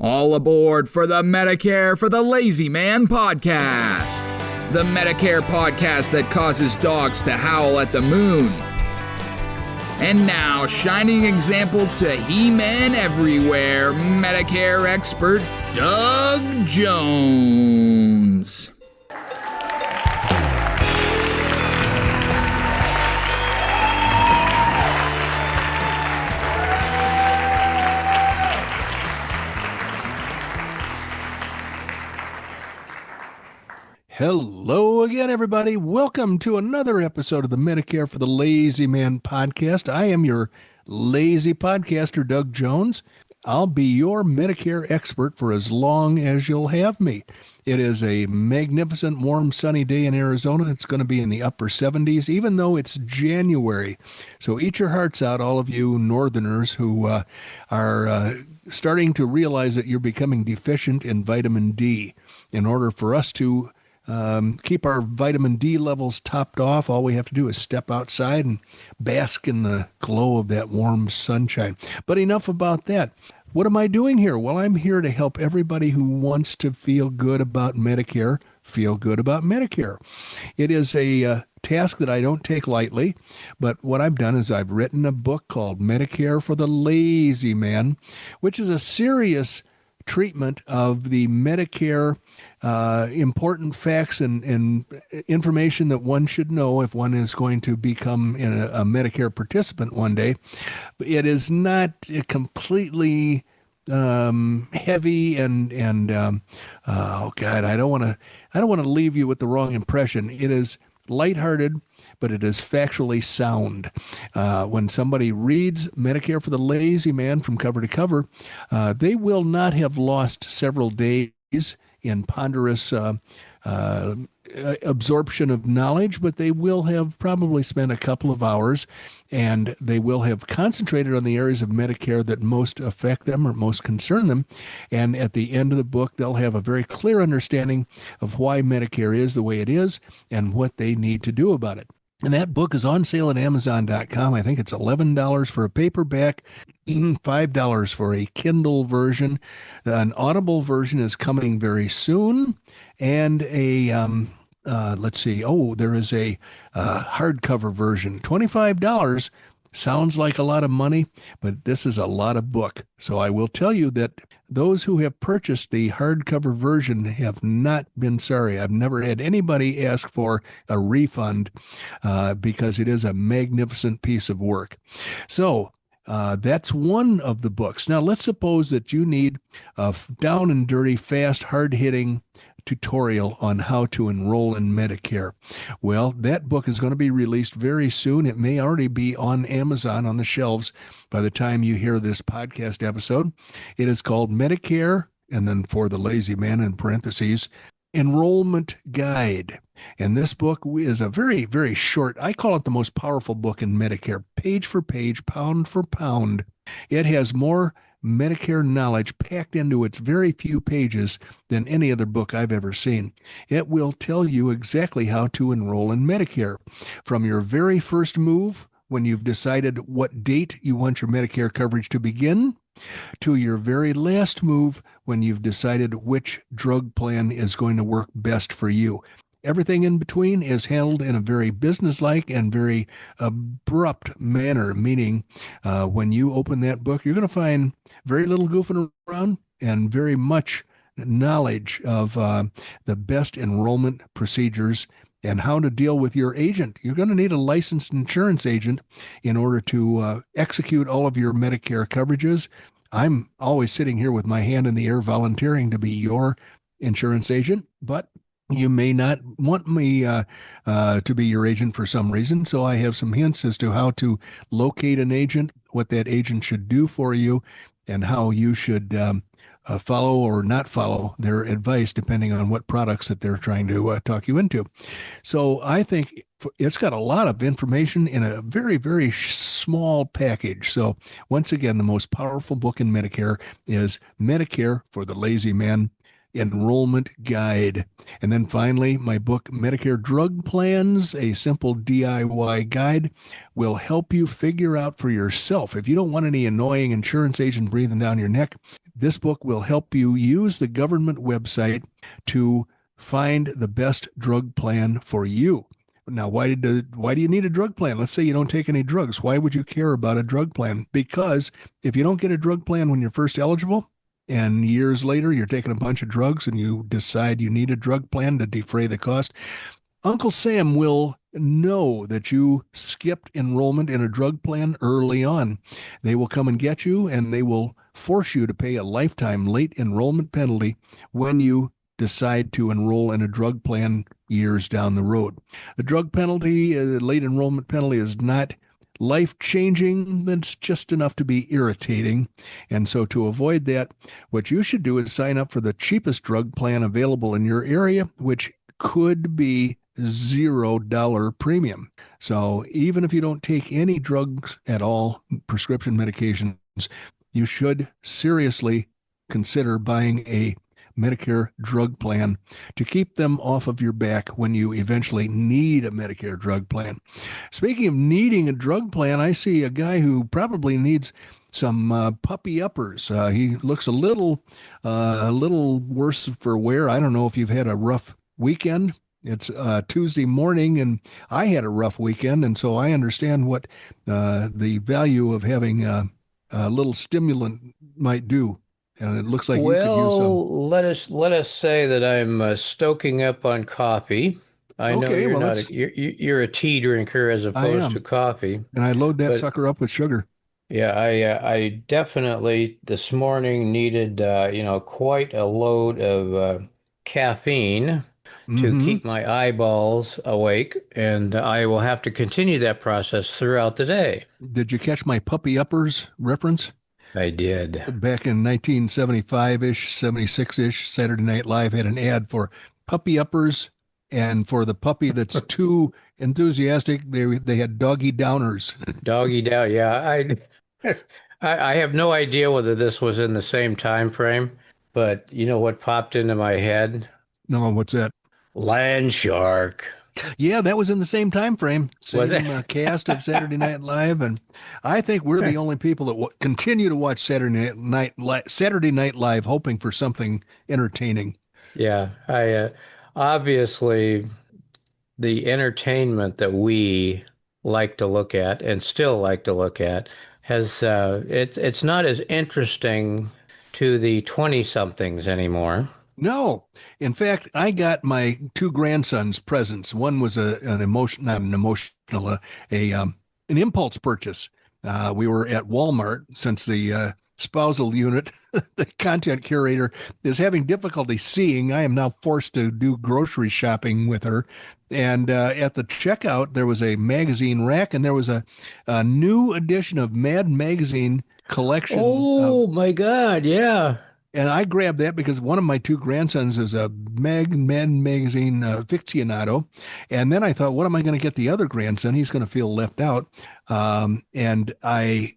All aboard for the Medicare for the Lazy Man podcast. The Medicare podcast that causes dogs to howl at the moon. And now, shining example to He-Man everywhere, Medicare expert Doug Jones. Hello again, everybody. Welcome to another episode of the Medicare for the Lazy Man podcast. I am your lazy podcaster, Doug Jones. I'll be your Medicare expert for as long as you'll have me. It is a magnificent, warm, sunny day in Arizona. It's going to be in the upper 70s, even though it's January. So eat your hearts out, all of you northerners who are starting to realize that you're becoming deficient in vitamin D. In order for us to keep our vitamin D levels topped off, all we have to do is step outside and bask in the glow of that warm sunshine. But enough about that. What am I doing here? Well, I'm here to help everybody who wants to feel good about Medicare feel good about Medicare. It is a task that I don't take lightly, but what I've done is I've written a book called Medicare for the Lazy Man, which is a serious treatment of the Medicare important facts and information that one should know if one is going to become a Medicare participant one day. It is not completely heavy and oh God, I don't want to leave you with the wrong impression. It is lighthearted, but it is factually sound. When somebody reads Medicare for the Lazy Man from cover to cover, they will not have lost several days in ponderous absorption of knowledge, but they will have probably spent a couple of hours, and they will have concentrated on the areas of Medicare that most affect them or most concern them. And at the end of the book, they'll have a very clear understanding of why Medicare is the way it is and what they need to do about it. And that book is on sale at Amazon.com. I think it's $11 for a paperback, $5 for a Kindle version. An Audible version is coming very soon. And there is a hardcover version, $25. Sounds like a lot of money, but this is a lot of book. So I will tell you that those who have purchased the hardcover version have not been sorry. I've never had anybody ask for a refund because it is a magnificent piece of work. So that's one of the books. Now, let's suppose that you need a down and dirty, fast, hard-hitting tutorial on how to enroll in Medicare. Well, that book is going to be released very soon. It may already be on Amazon on the shelves by the time you hear this podcast episode. It is called Medicare, and then for the Lazy Man in parentheses, Enrollment Guide. And this book is a very, very short, I call it the most powerful book in Medicare, page for page, pound for pound. It has more Medicare knowledge packed into its very few pages than any other book I've ever seen. It will tell you exactly how to enroll in Medicare. From your very first move, when you've decided what date you want your Medicare coverage to begin, to your very last move when you've decided which drug plan is going to work best for you. Everything in between is handled in a very businesslike and very abrupt manner, meaning when you open that book, you're going to find very little goofing around and very much knowledge of the best enrollment procedures and how to deal with your agent. You're going to need a licensed insurance agent in order to execute all of your Medicare coverages. I'm always sitting here with my hand in the air volunteering to be your insurance agent, but you may not want me to be your agent for some reason, so I have some hints as to how to locate an agent, what that agent should do for you, and how you should follow or not follow their advice depending on what products that they're trying to talk you into. So I think it's got a lot of information in a very, very small package. So once again, the most powerful book in Medicare is Medicare for the Lazy Man, Enrollment Guide. And then finally, my book, Medicare Drug Plans, a simple DIY guide, will help you figure out for yourself. If you don't want any annoying insurance agent breathing down your neck, This book will help you use the government website to find the best drug plan for you. Now, why do you need a drug plan? Let's say you don't take any drugs. Why would you care about a drug plan? Because if you don't get a drug plan when you're first eligible, and years later you're taking a bunch of drugs and you decide you need a drug plan to defray the cost, Uncle Sam will know that you skipped enrollment in a drug plan early on. They will come and get you, and they will force you to pay a lifetime late enrollment penalty when you decide to enroll in a drug plan years down the road. The drug penalty, late enrollment penalty, is not life-changing. It's just enough to be irritating. And so to avoid that, what you should do is sign up for the cheapest drug plan available in your area, which could be $0 premium. So even if you don't take any drugs at all, prescription medications, you should seriously consider buying a Medicare drug plan to keep them off of your back when you eventually need a Medicare drug plan. Speaking of needing a drug plan, I see a guy who probably needs some puppy uppers. He looks a little worse for wear. I don't know if you've had a rough weekend. It's Tuesday morning, and I had a rough weekend, and so I understand what the value of having a little stimulant might do. And it looks like you could use some. Well, let us say that I'm stoking up on coffee. I know Okay, you're well, not that's you're a tea drinker as I opposed to am, coffee, and I load that but sucker up with sugar. yeah, I definitely this morning needed quite a load of caffeine to Mm-hmm. keep my eyeballs awake, and I will have to continue that process throughout the day. Did you catch my puppy uppers reference? I did. Back in 1975-ish, 76-ish, Saturday Night Live had an ad for puppy uppers, and for the puppy that's too enthusiastic, they had doggy downers. Doggy down. Yeah, I have no idea whether this was in the same time frame, but you know what popped into my head? No, what's that? Land shark. Yeah, that was in the same time frame, Was it? same cast of Saturday Night Live, and I think we're the only people that continue to watch Saturday Night Live, hoping for something entertaining. Yeah, I obviously the entertainment that we like to look at and still like to look at has it's not as interesting to the 20 somethings anymore. No, in fact, I got my two grandsons presents. One was not an emotional, an impulse purchase. We were at Walmart since the spousal unit, the content curator, is having difficulty seeing. I am now forced to do grocery shopping with her. And at the checkout, there was a magazine rack, and there was a new edition of Mad Magazine collection of. Oh my God, yeah. And I grabbed that because one of my two grandsons is a Mad Magazine aficionado. And then I thought, what am I going to get the other grandson? He's going to feel left out. And I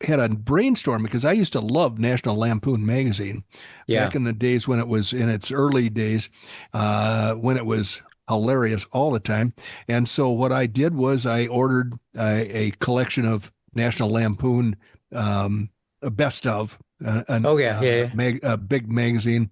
had a brainstorm because I used to love National Lampoon magazine Yeah. back in the days when it was in its early days, when it was hilarious all the time. And so what I did was I ordered a collection of National Lampoon best of Oh yeah, yeah, yeah. a big magazine,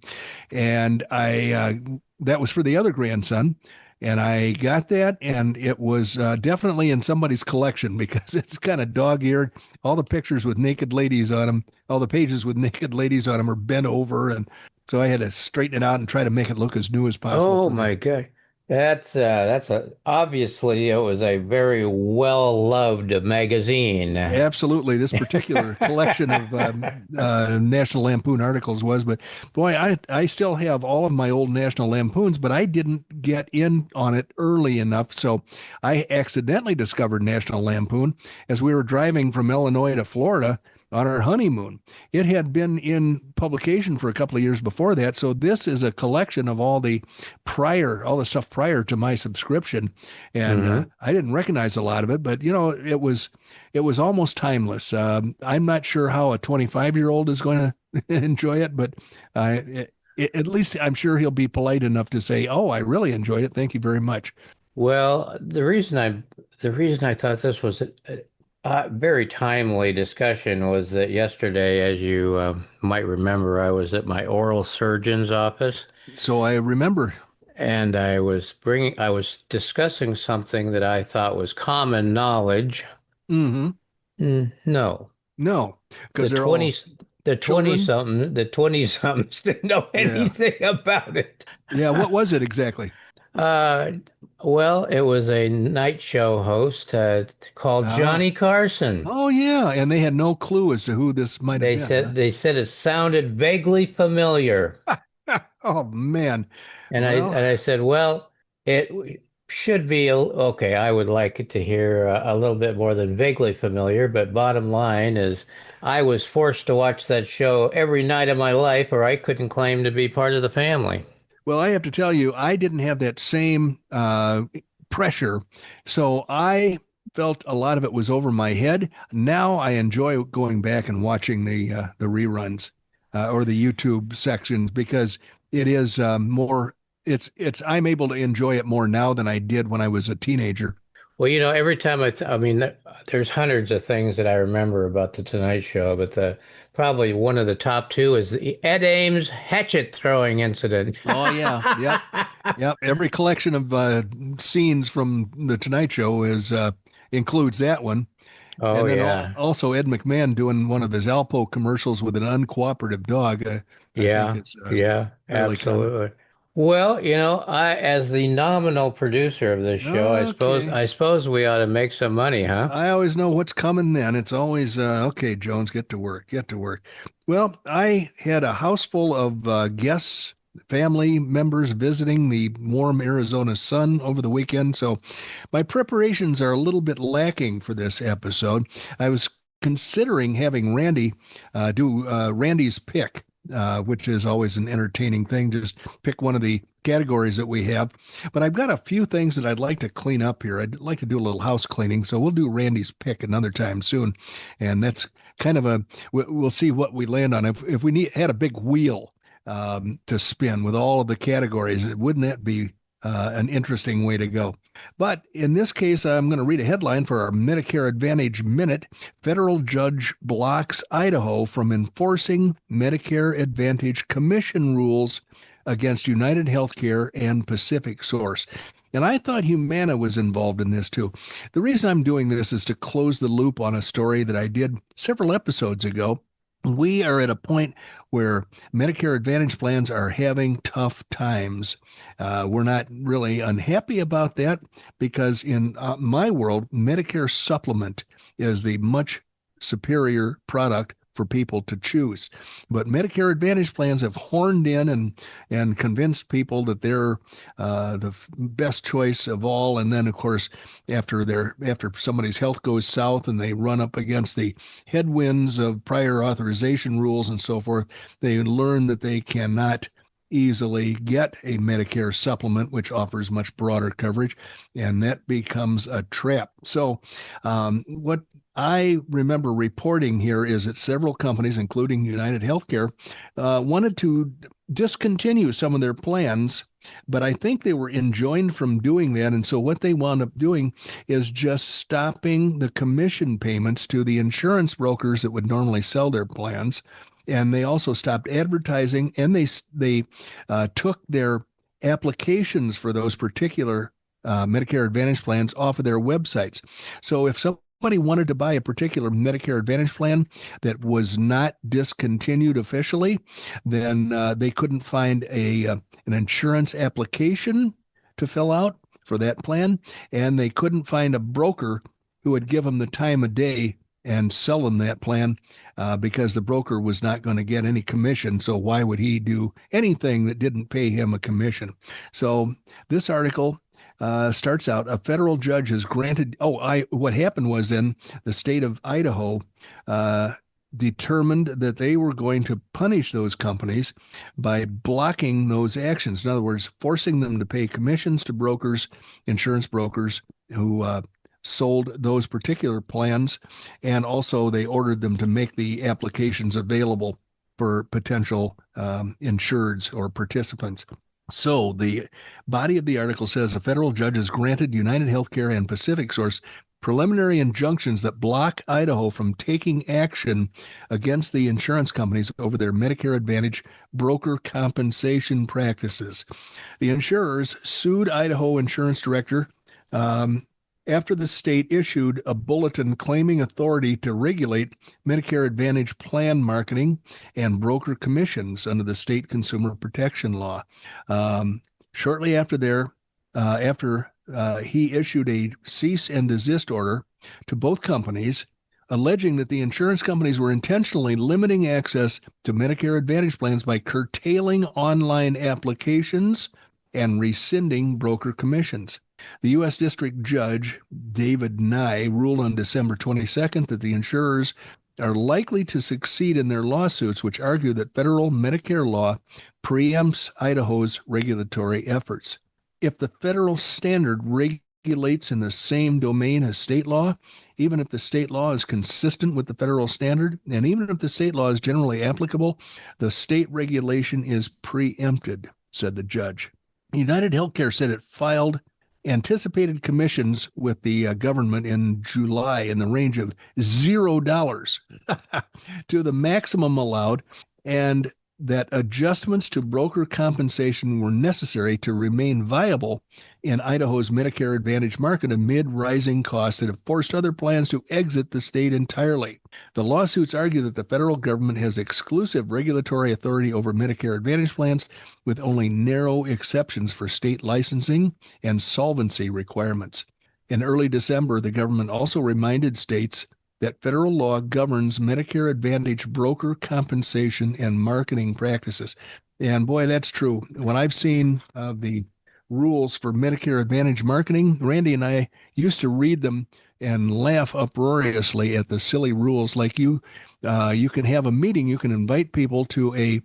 and I that was for the other grandson, and I got that, and it was definitely in somebody's collection because it's kind of dog-eared. All the pictures with naked ladies on them, all the pages with naked ladies on them are bent over, and so I had to straighten it out and try to make it look as new as possible Oh for the. my God. That's a obviously it was a very well loved magazine. Absolutely, this particular collection of National Lampoon articles was, but boy, I still have all of my old National Lampoons, but I didn't get in on it early enough, so I accidentally discovered National Lampoon as we were driving from Illinois to Florida on our honeymoon. It had been in publication for a couple of years before that, so this is a collection of all the stuff prior to my subscription, and Hmm. I didn't recognize a lot of it, but it was almost timeless. I'm not sure how a 25-year-old is going to enjoy it, but at least I'm sure he'll be polite enough to say, "Oh, I really enjoyed it. Thank you very much." Well, the reason I thought this was Very timely discussion was that yesterday, as you might remember, I was at my oral surgeon's office So I remember. and I was discussing something that I thought was common knowledge. Mm-hmm. No, No, the because they're 20 all the children. 20 somethings didn't know Yeah. anything about it. Yeah. What was it exactly? Uh, well, it was a night show host called Ah. Johnny Carson. Oh, yeah. And they had no clue as to who this might have been, huh? They said it sounded vaguely familiar. Oh, man. Well, And I said, well, it should be okay. I would like it to hear a little bit more than vaguely familiar, but bottom line is I was forced to watch that show every night of my life, or I couldn't claim to be part of the family. well, I have to tell you, I didn't have that same pressure. So I felt a lot of it was over my head. Now I enjoy going back and watching the reruns or the YouTube sections because it is more. I'm able to enjoy it more now than I did when I was a teenager. Well, every time I mean, there's hundreds of things that I remember about the Tonight Show, but the probably one of the top two is the Ed Ames hatchet throwing incident. Oh yeah, yep, yep. Every collection of scenes from the Tonight Show is includes that one. Oh And then yeah. also Ed McMahon doing one of his Alpo commercials with an uncooperative dog. I think Yeah, it's yeah, fairly common. absolutely. Well, I as the nominal producer of this show, Okay. I suppose we ought to make some money, huh? I always know what's coming then. It's always, okay, Jones, get to work, get to work. Well, I had a house full of guests, family members visiting the warm Arizona sun over the weekend. So my preparations are a little bit lacking for this episode. I was considering having Randy do Randy's pick, which is always an entertaining thing. Just pick one of the categories that we have. But I've got a few things that I'd like to clean up here. I'd like to do a little house cleaning. So we'll do Randy's pick another time soon. And that's kind of we'll see what we land on. If we had a big wheel to spin with all of the categories, wouldn't that be an interesting way to go? But in this case, I'm going to read a headline for our Medicare Advantage Minute. Federal judge blocks Idaho from enforcing Medicare Advantage Commission rules against United Healthcare and Pacific Source. And I thought Humana was involved in this too. The reason I'm doing this is to close the loop on a story that I did several episodes ago. We are at a point where Medicare Advantage plans are having tough times. We're not really unhappy about that because in my world, Medicare Supplement is the much superior product for people to choose. But Medicare Advantage plans have horned in and convinced people that they're the best choice of all. And then, of course, after somebody's health goes south and they run up against the headwinds of prior authorization rules and so forth, they learn that they cannot easily get a Medicare supplement, which offers much broader coverage, and that becomes a trap. So, what I remember reporting here is that several companies, including United Healthcare, wanted to discontinue some of their plans, but I think they were enjoined from doing that. And so what they wound up doing is just stopping the commission payments to the insurance brokers that would normally sell their plans. And they also stopped advertising, and they took their applications for those particular Medicare Advantage plans off of their websites. So if somebody wanted to buy a particular Medicare Advantage plan that was not discontinued officially, then they couldn't find an insurance application to fill out for that plan, and they couldn't find a broker who would give them the time of day and sell them that plan because the broker was not going to get any commission. So why would he do anything that didn't pay him a commission? So this article starts out, a federal judge has granted. What happened was then the state of Idaho determined that they were going to punish those companies by blocking those actions. In other words, forcing them to pay commissions to brokers, insurance brokers who sold those particular plans. And also they ordered them to make the applications available for potential insureds or participants. So the body of the article says a federal judge has granted United Healthcare and Pacific Source preliminary injunctions that block Idaho from taking action against the insurance companies over their Medicare Advantage broker compensation practices. The insurers sued Idaho insurance director after the state issued a bulletin claiming authority to regulate Medicare Advantage plan marketing and broker commissions under the state consumer protection law. Shortly after he issued a cease and desist order to both companies, alleging that the insurance companies were intentionally limiting access to Medicare Advantage plans by curtailing online applications and rescinding broker commissions. The U.S. District Judge David Nye ruled on December 22nd that the insurers are likely to succeed in their lawsuits, which argue that federal Medicare law preempts Idaho's regulatory efforts. If the federal standard regulates in the same domain as state law, even if the state law is consistent with the federal standard, and even if the state law is generally applicable, the state regulation is preempted, said the judge. United Healthcare said it filed anticipated commissions with the government in July in the range of $0 to the maximum allowed, and that adjustments to broker compensation were necessary to remain viable in Idaho's Medicare Advantage market amid rising costs that have forced other plans to exit the state entirely. The lawsuits argue that the federal government has exclusive regulatory authority over Medicare Advantage plans, with only narrow exceptions for state licensing and solvency requirements. In early December, the government also reminded states that federal law governs Medicare Advantage broker compensation and marketing practices. And boy, that's true. When I've seen the rules for Medicare Advantage marketing, Randy and I used to read them and laugh uproariously at the silly rules. Like you can have a meeting, you can invite people to a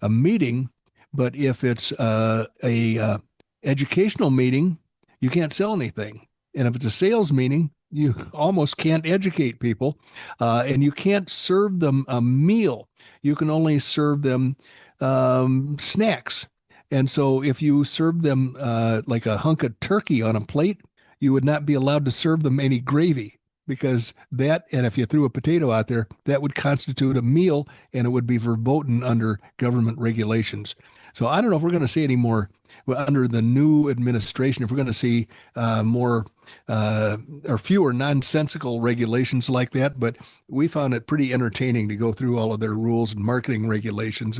meeting, but if it's a educational meeting, you can't sell anything. And if it's a sales meeting, you almost can't educate people, and you can't serve them a meal. You can only serve them snacks. And so if you serve them like a hunk of turkey on a plate, you would not be allowed to serve them any gravy, because that, and if you threw a potato out there, that would constitute a meal, and it would be verboten under government regulations. So I don't know if we're going to see any more under the new administration, if we're going to see more or fewer nonsensical regulations like that. But we found it pretty entertaining to go through all of their rules and marketing regulations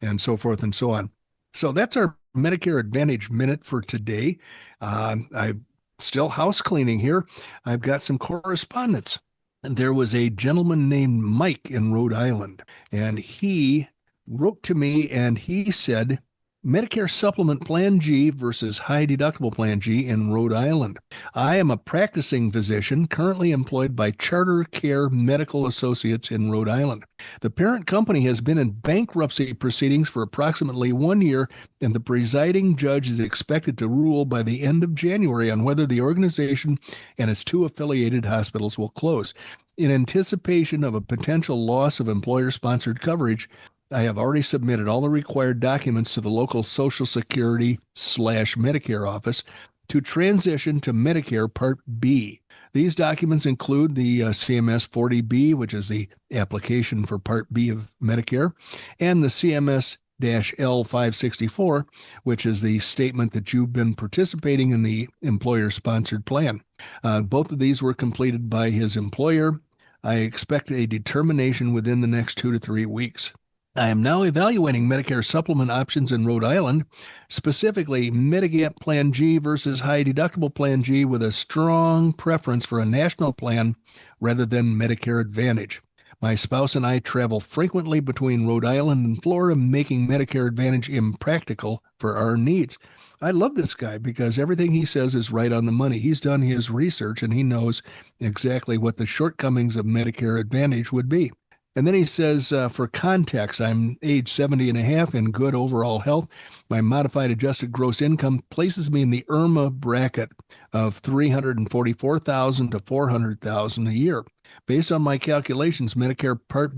and so forth and so on. So that's our Medicare Advantage Minute for today. I'm still house cleaning here. I've got some correspondence. And there was a gentleman named Mike in Rhode Island, and he wrote to me and he said, Medicare Supplement Plan G versus High Deductible Plan G in Rhode Island. I am a practicing physician currently employed by Charter Care Medical Associates in Rhode Island. The parent company has been in bankruptcy proceedings for approximately 1 year, and the presiding judge is expected to rule by the end of January on whether the organization and its 2 affiliated hospitals will close. In anticipation of a potential loss of employer-sponsored coverage, I have already submitted all the required documents to the local Social Security/Medicare office to transition to Medicare Part B. These documents include the CMS 40B, which is the application for Part B of Medicare, and the CMS-L 564, which is the statement that you've been participating in the employer-sponsored plan. Both of these were completed by his employer. I expect a determination within the next 2 to 3 weeks. I am now evaluating Medicare supplement options in Rhode Island, specifically Medigap Plan G versus High Deductible Plan G, with a strong preference for a national plan rather than Medicare Advantage. My spouse and I travel frequently between Rhode Island and Florida, making Medicare Advantage impractical for our needs. I love this guy because everything he says is right on the money. He's done his research and he knows exactly what the shortcomings of Medicare Advantage would be. And then he says, for context, I'm age 70 and a half in good overall health. My modified adjusted gross income places me in the IRMA bracket of $344,000 to $400,000 a year. Based on my calculations, Medicare Part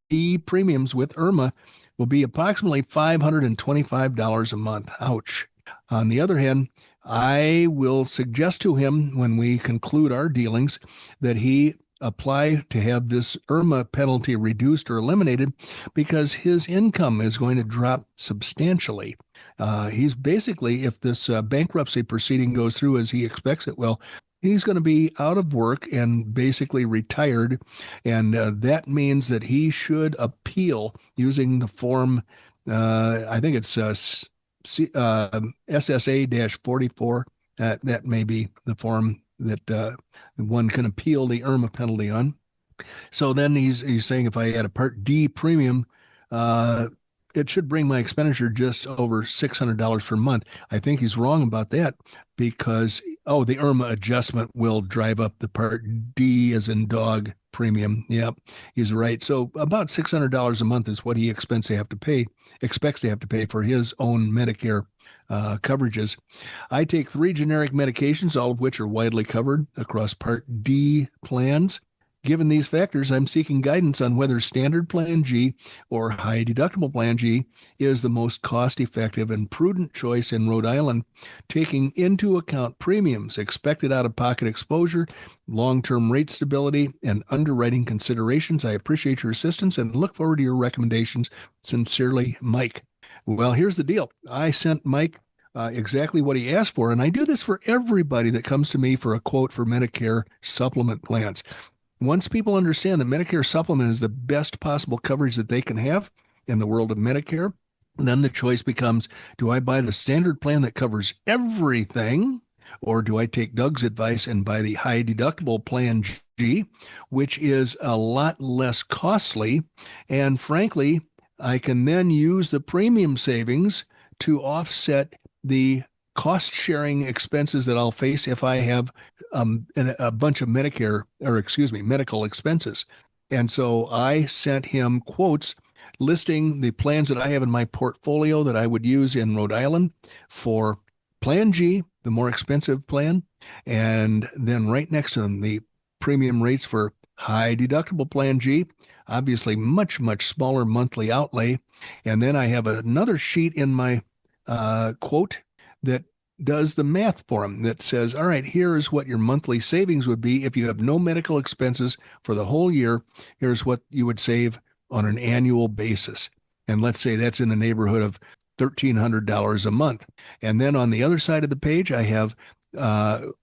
B premiums with IRMA will be approximately $525 a month. Ouch. On the other hand, I will suggest to him when we conclude our dealings that he apply to have this IRMA penalty reduced or eliminated because his income is going to drop substantially. He's basically, if this bankruptcy proceeding goes through as he expects it will, he's going to be out of work and basically retired. And that means that he should appeal using the form, I think it's SSA-44. That may be the form that one can appeal the IRMA penalty on. So then he's saying if I add a Part D premium, it should bring my expenditure just over $600 per month. I think he's wrong about that because, the IRMA adjustment will drive up the Part D as in dog premium. Yep, he's right. So about $600 a month is what he expects to have to pay for his own Medicare coverages. I take 3 generic medications, all of which are widely covered across Part D plans. Given these factors, I'm seeking guidance on whether Standard Plan G or High Deductible Plan G is the most cost-effective and prudent choice in Rhode Island, taking into account premiums, expected out-of-pocket exposure, long-term rate stability, and underwriting considerations. I appreciate your assistance and look forward to your recommendations. Sincerely, Mike. Well, here's the deal. I sent Mike exactly what he asked for, and I do this for everybody that comes to me for a quote for Medicare supplement plans. Once people understand that Medicare supplement is the best possible coverage that they can have in the world of Medicare, then the choice becomes, do I buy the standard plan that covers everything, or do I take Doug's advice and buy the High Deductible Plan G, which is a lot less costly, and frankly, I can then use the premium savings to offset the cost-sharing expenses that I'll face if I have a bunch of medical expenses. And so I sent him quotes listing the plans that I have in my portfolio that I would use in Rhode Island for Plan G, the more expensive plan, and then right next to them, the premium rates for High Deductible Plan G, obviously much, much smaller monthly outlay. And then I have another sheet in my quote that does the math for him that says, all right, here is what your monthly savings would be if you have no medical expenses for the whole year. Here's what you would save on an annual basis. And let's say that's in the neighborhood of $1,300 a month. And then on the other side of the page, I have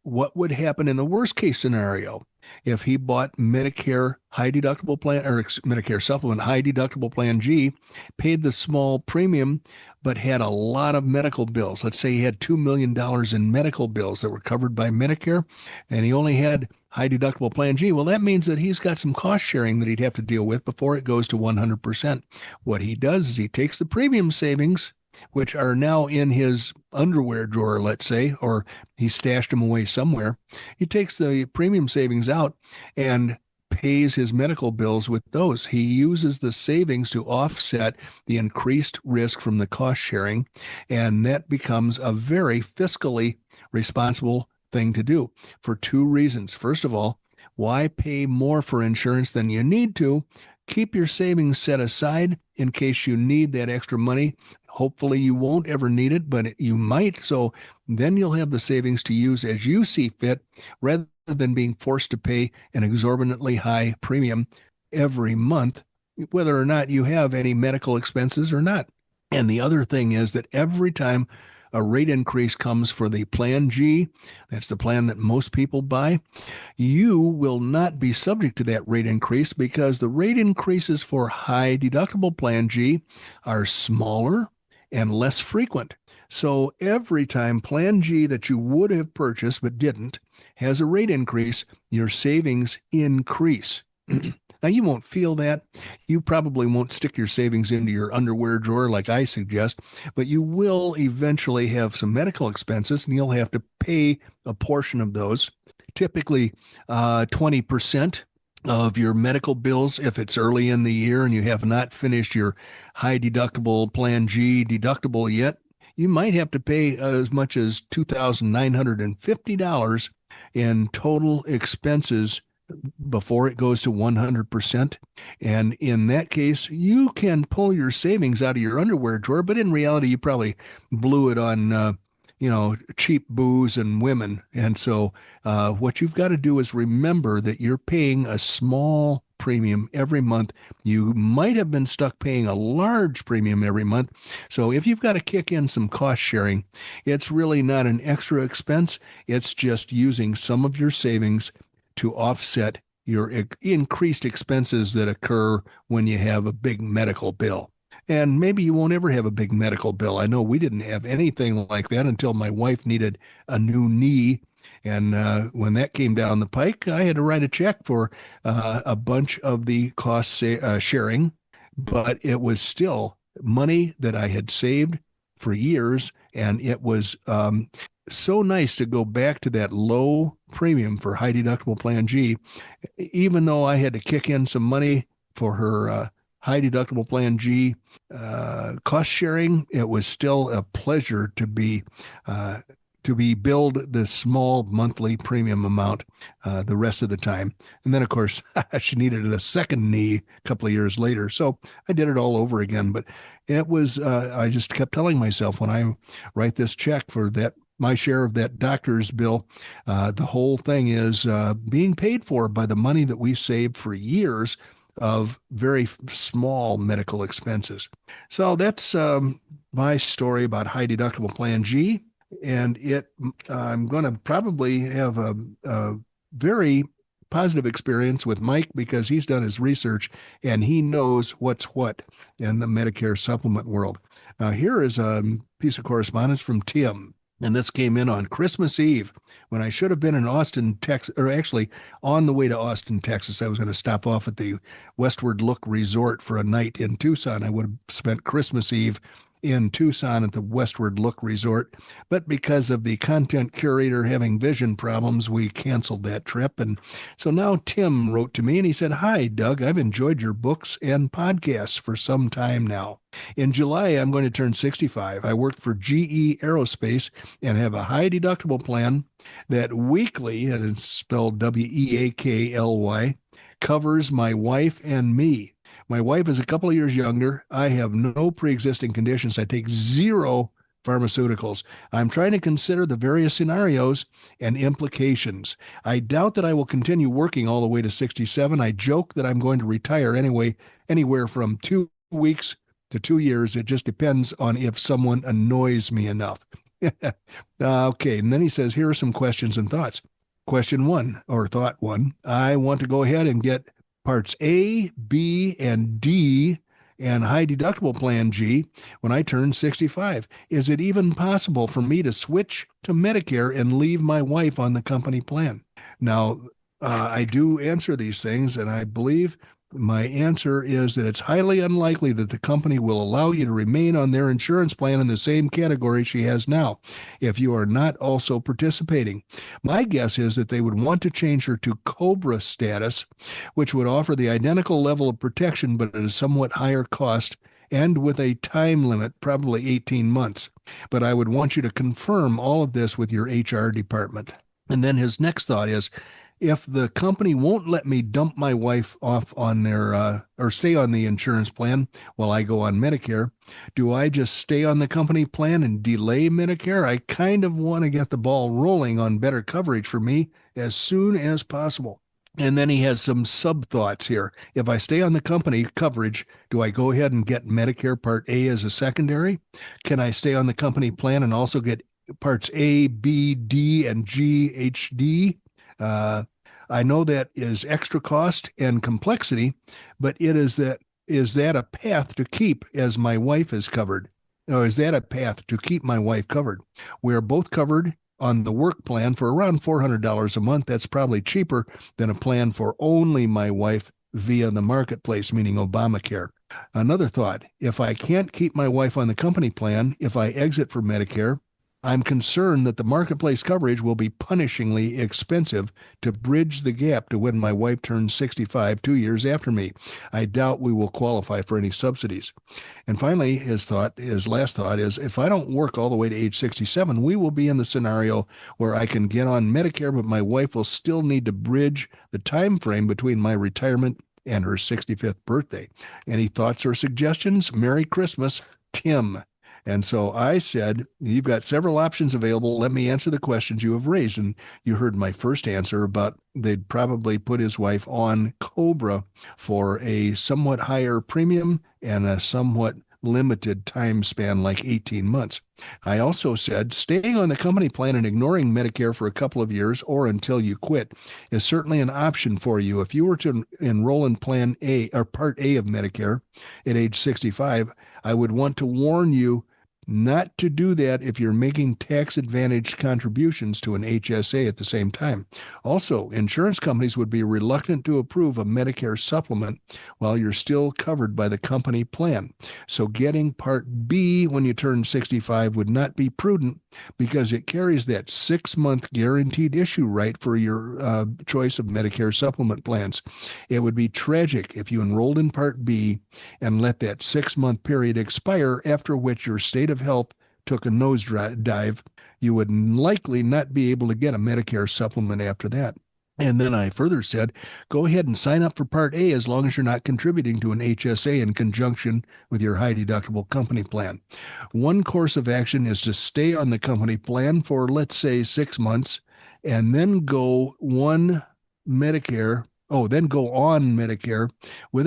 what would happen in the worst case scenario if he bought Medicare High Deductible Plan or Medicare Supplement High Deductible Plan G, paid the small premium, but had a lot of medical bills. Let's say he had $2 million in medical bills that were covered by Medicare, and he only had High Deductible Plan G. Well, that means that he's got some cost sharing that he'd have to deal with before it goes to 100%. What he does is he takes the premium savings, which are now in his underwear drawer, let's say, or he stashed them away somewhere. He takes the premium savings out and pays his medical bills with those. He uses the savings to offset the increased risk from the cost sharing, and that becomes a very fiscally responsible thing to do for 2 reasons. First of all, why pay more for insurance than you need to? Keep your savings set aside in case you need that extra money. Hopefully you won't ever need it, but you might. So then you'll have the savings to use as you see fit rather than being forced to pay an exorbitantly high premium every month, whether or not you have any medical expenses or not. And the other thing is that every time a rate increase comes for the Plan G, that's the plan that most people buy, you will not be subject to that rate increase because the rate increases for High Deductible Plan G are smaller and less frequent. So every time Plan G that you would have purchased but didn't has a rate increase, your savings increase. Now, you won't feel that. You probably won't stick your savings into your underwear drawer like I suggest, but you will eventually have some medical expenses, and you'll have to pay a portion of those, typically 20% of your medical bills if it's early in the year and you have not finished your High Deductible Plan G deductible yet. You might have to pay as much as $2,950 in total expenses before it goes to 100%. And in that case, you can pull your savings out of your underwear drawer, but in reality, you probably blew it on cheap booze and women. And so what you've got to do is remember that you're paying a small premium every month. You might have been stuck paying a large premium every month. So if you've got to kick in some cost sharing, it's really not an extra expense. It's just using some of your savings to offset your increased expenses that occur when you have a big medical bill. And maybe you won't ever have a big medical bill. I know we didn't have anything like that until my wife needed a new knee. And when that came down the pike, I had to write a check for a bunch of the cost sharing, but it was still money that I had saved for years. And it was so nice to go back to that low premium for High Deductible Plan G, even though I had to kick in some money for her High Deductible Plan G cost sharing. It was still a pleasure to be billed the small monthly premium amount the rest of the time. And then, of course, she needed a second knee a couple of years later. So I did it all over again. But it was, I just kept telling myself when I write this check for my share of that doctor's bill, the whole thing is being paid for by the money that we saved for years of very small medical expenses. So that's my story about High Deductible Plan G. And I'm going to probably have a very positive experience with Mike because he's done his research and he knows what's what in the Medicare supplement world. Now, here is a piece of correspondence from Tim. And this came in on Christmas Eve when I should have been in Austin, Texas, or actually on the way to Austin, Texas. I was going to stop off at the Westward Look Resort for a night in Tucson. I would have spent Christmas Eve in Tucson at the Westward Look Resort. But because of the content curator having vision problems, we canceled that trip. And so now Tim wrote to me and he said, "Hi, Doug. I've enjoyed your books and podcasts for some time now. In July, I'm going to turn 65. I work for GE Aerospace and have a high deductible plan that weekly, and it's spelled WEAKLY, covers my wife and me. My wife is a couple of years younger. I have no pre-existing conditions. I take zero pharmaceuticals. I'm trying to consider the various scenarios and implications. I doubt that I will continue working all the way to 67. I joke that I'm going to retire anywhere from 2 weeks to 2 years. It just depends on if someone annoys me enough." Okay, and then he says, here are some questions and thoughts. Question one, or thought one, I want to go ahead and get parts A, B, and D and High Deductible Plan G when I turn 65. Is it even possible for me to switch to Medicare and leave my wife on the company plan? Now, I do answer these things, and I believe my answer is that it's highly unlikely that the company will allow you to remain on their insurance plan in the same category she has now if you are not also participating. My guess is that they would want to change her to COBRA status, which would offer the identical level of protection but at a somewhat higher cost and with a time limit, probably 18 months. But I would want you to confirm all of this with your HR department. And then his next thought is, if the company won't let me dump my wife off on their or stay on the insurance plan while I go on Medicare, do I just stay on the company plan and delay Medicare? I kind of want to get the ball rolling on better coverage for me as soon as possible. And then he has some sub thoughts here. If I stay on the company coverage, do I go ahead and get Medicare Part A as a secondary? Can I stay on the company plan and also get Parts A, B, D, and G, HD? I know that is extra cost and complexity, but is that a path to keep as my wife is covered? Or is that a path to keep my wife covered? We are both covered on the work plan for around $400 a month. That's probably cheaper than a plan for only my wife via the marketplace, meaning Obamacare. Another thought, if I can't keep my wife on the company plan, if I exit for Medicare, I'm concerned that the marketplace coverage will be punishingly expensive to bridge the gap to when my wife turns 65 2 years after me. I doubt we will qualify for any subsidies. And finally, his last thought is, if I don't work all the way to age 67, we will be in the scenario where I can get on Medicare, but my wife will still need to bridge the time frame between my retirement and her 65th birthday. Any thoughts or suggestions? Merry Christmas, Tim. And so I said, you've got several options available. Let me answer the questions you have raised. And you heard my first answer about they'd probably put his wife on Cobra for a somewhat higher premium and a somewhat limited time span, like 18 months. I also said staying on the company plan and ignoring Medicare for a couple of years or until you quit is certainly an option for you. If you were to enroll in Plan A or Part A of Medicare at age 65, I would want to warn you not to do that if you're making tax advantaged contributions to an HSA at the same time. Also, insurance companies would be reluctant to approve a Medicare supplement while you're still covered by the company plan. So getting Part B when you turn 65 would not be prudent because it carries that 6-month guaranteed issue right for your choice of Medicare supplement plans. It would be tragic if you enrolled in Part B and let that 6-month period expire, after which your state of health took a nosedive. You would likely not be able to get a Medicare supplement after that. And then I further said, go ahead and sign up for Part A as long as you're not contributing to an HSA in conjunction with your high deductible company plan. One course of action is to stay on the company plan for, let's say, 6 months, and then go on Medicare with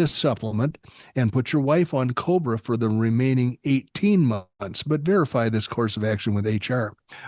a supplement and put your wife on Cobra for the remaining 18 months, but verify this course of action with HR.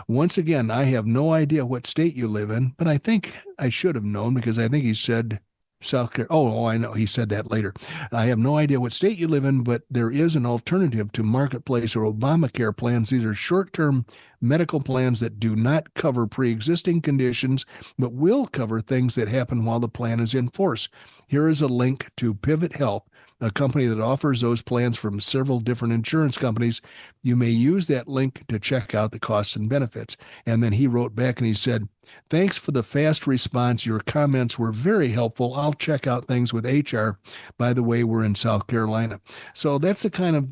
Once again, I have no idea what state you live in, but I think I should have known because I think he said South Carolina. Oh, I know. He said that later. I have no idea what state you live in, but there is an alternative to Marketplace or Obamacare plans. These are short-term medical plans that do not cover pre-existing conditions, but will cover things that happen while the plan is in force. Here is a link to Pivot Health, a company that offers those plans from several different insurance companies. You may use that link to check out the costs and benefits. And then he wrote back and he said, thanks for the fast response. Your comments were very helpful. I'll check out things with HR. By the way, we're in South Carolina. So that's the kind of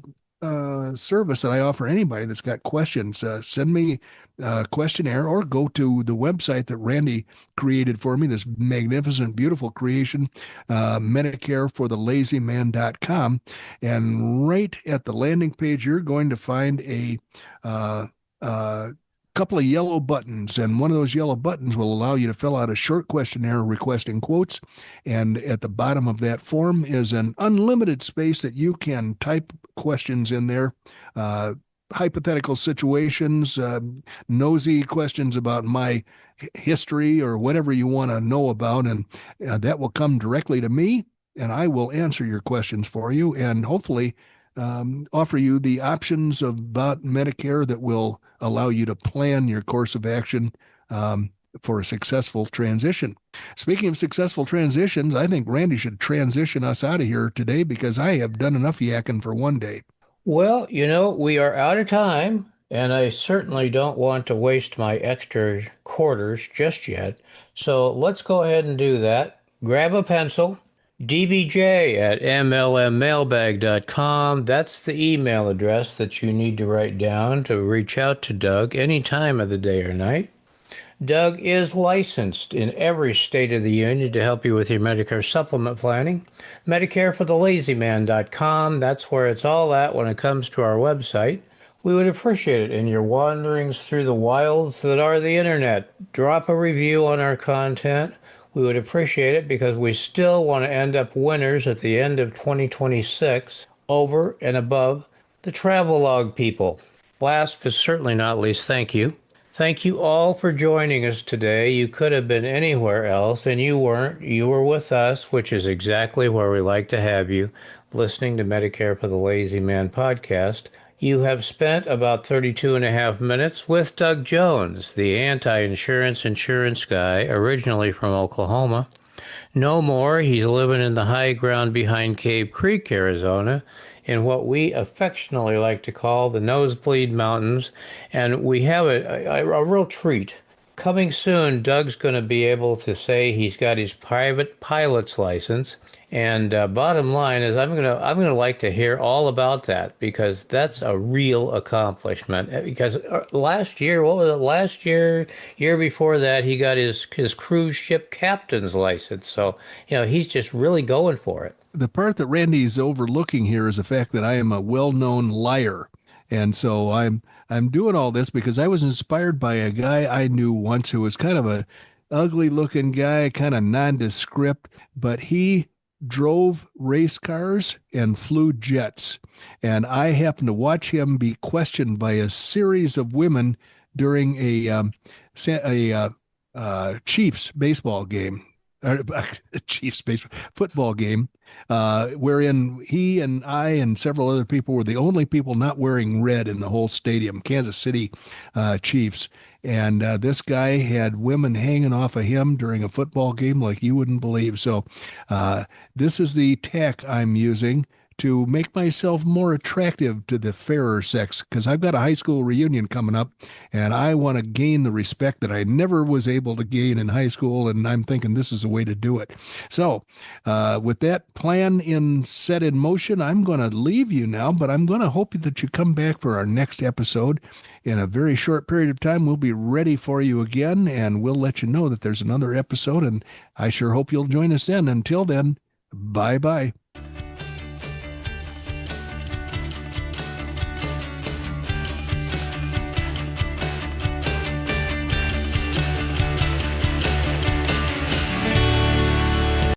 service that I offer anybody that's got questions. Send me a questionnaire or go to the website that Randy created for me, this magnificent, beautiful creation, MedicareForTheLazyMan.com. And right at the landing page, you're going to find a couple of yellow buttons, and one of those yellow buttons will allow you to fill out a short questionnaire requesting quotes. And at the bottom of that form is an unlimited space that you can type questions in there, hypothetical situations, nosy questions about my history or whatever you want to know about, and that will come directly to me, and I will answer your questions for you and hopefully offer you the options about Medicare that will allow you to plan your course of action for a successful transition. Speaking of successful transitions, I think Randy should transition us out of here today because I have done enough yakking for one day. Well, we are out of time, and I certainly don't want to waste my extra quarters just yet. So let's go ahead and do that. Grab a pencil. dbj@mlmmailbag.com. That's the email address that you need to write down to reach out to Doug any time of the day or night. Doug is licensed in every state of the union to help you with your Medicare supplement planning. MedicareForTheLazyMan.com. That's where it's all at when it comes to our website. We would appreciate it in your wanderings through the wilds that are the internet. Drop a review on our content. We would appreciate it because we still want to end up winners at the end of 2026 over and above the travelogue people. Last but certainly not least, thank you. Thank you all for joining us today. You could have been anywhere else, and you weren't. You were with us, which is exactly where we like to have you, listening to Medicare for the Lazy Man podcast. You have spent about 32 and a half minutes with Doug Jones, the anti-insurance insurance guy, originally from Oklahoma. No more, he's living in the high ground behind Cave Creek, Arizona, in what we affectionately like to call the Nosebleed Mountains, and we have a real treat. Coming soon, Doug's going to be able to say he's got his private pilot's license, and bottom line is I'm gonna like to hear all about that because that's a real accomplishment. Because last year, what was it? Last year, year before that, he got his cruise ship captain's license. So he's just really going for it. The part that Randy's overlooking here is the fact that I am a well-known liar. And so I'm doing all this because I was inspired by a guy I knew once who was kind of a ugly looking guy, kind of nondescript, but he drove race cars and flew jets. And I happened to watch him be questioned by a series of women during a Chiefs baseball game, Chiefs baseball football game, wherein he and I and several other people were the only people not wearing red in the whole stadium, Kansas City Chiefs. And this guy had women hanging off of him during a football game like you wouldn't believe. So this is the tech I'm using to make myself more attractive to the fairer sex, because I've got a high school reunion coming up and I want to gain the respect that I never was able to gain in high school. And I'm thinking this is a way to do it. So with that plan set in motion, I'm going to leave you now, but I'm going to hope that you come back for our next episode. In a very short period of time, we'll be ready for you again, and we'll let you know that there's another episode, and I sure hope you'll join us then. Until then, bye-bye.